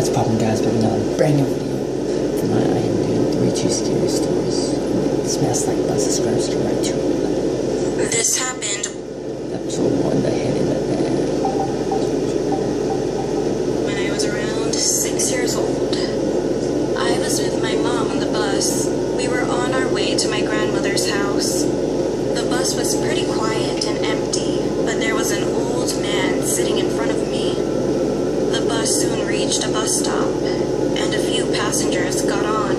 What's poppin', guys? Back another brand new video from my I am doing 3 2 scary stories. Smash like button, subscribe, right to it. This happened Episode 1, the head in the bed. when I was around 6 years old. I was with my mom on the bus. We were on our way to my grandmother's house. The bus was pretty quiet and empty, but there was an old man sitting in front of me. The bus soon reached a bus stop, and a few passengers got on.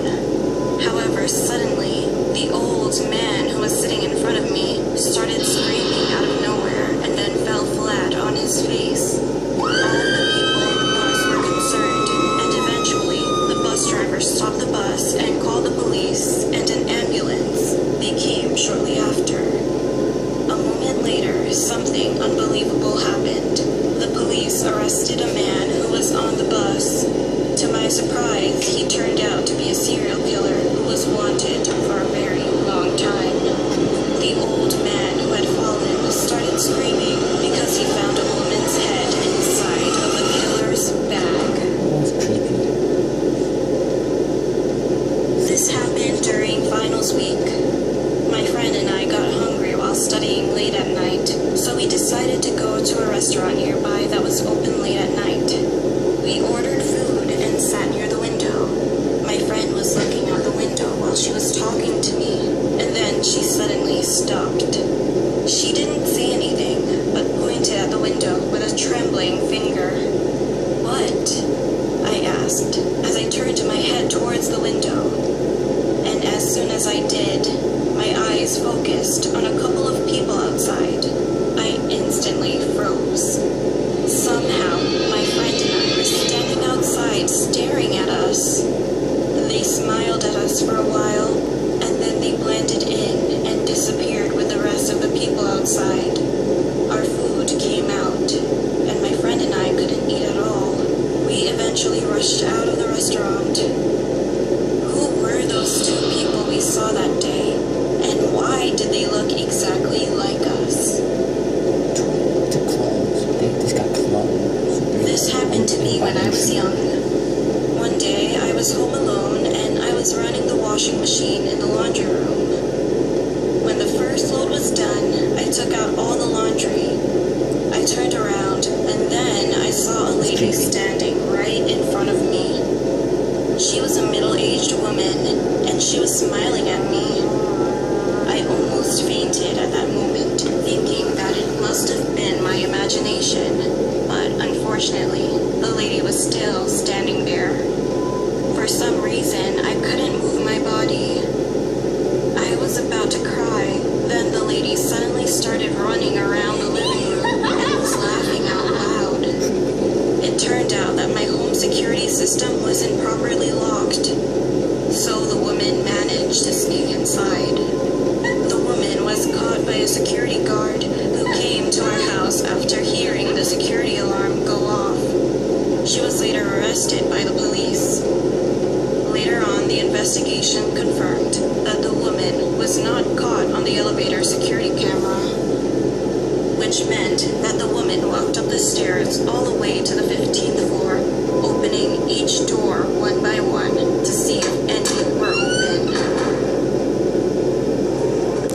However, suddenly, the old man who was sitting in front of me started screaming out of nowhere and then fell flat on his face. All the people on the bus were concerned, and eventually, the bus driver stopped the bus and called the police and an ambulance. They came shortly after. A moment later, something unbelievable happened. The police arrested a man who was on the bus. To my surprise, he turned out to be a serial killer who was wanted for a very long time. The old man who had fallen started screaming because he found a woman's head inside of the killer's bag. That's creepy. This happened during finals week. My friend and I got hungry while studying late at night, so we decided to go to a restaurant nearby that was open late at night. We ordered food and sat near the window. My friend was looking out the window while she was talking to me, and then she suddenly stopped. She didn't say anything, but pointed at the window with a trembling finger. "What?" I asked, as I turned my head towards the window. And as soon as I did, my eyes focused on a couple of people outside. I instantly froze. Somehow, my friend and I were standing outside staring at us. They smiled at us for a while, and then they blended in and disappeared with the rest of the people outside. Our food came out, and my friend and I couldn't eat at all. We eventually rushed out of the restaurant. Who were those two people we saw that day? And why did they look exactly like us? The clones. They just got clones. This happened to me when I was young. One day, I was home alone and I was running the washing machine in the laundry room. When the first load was done, I took out all the laundry. I turned around and then I saw a lady standing right in front of me. She was a middle-aged woman and she was smiling at me. I almost fainted at that moment, thinking that it must have been my imagination, but unfortunately, the lady was still standing there. For some reason, I couldn't move my body. I was about to cry, then the lady suddenly started running around the living room and was laughing out loud. It turned out that my home security system wasn't properly locked, so the woman managed to sneak inside. The woman was caught by a security guard who came to our house after hearing the security alarm go off. She was later arrested by the police. Later on, the investigation confirmed that the woman was not caught on the elevator security camera, which meant that the woman walked up the stairs all the way to the 15th floor, opening each door one by one to see if any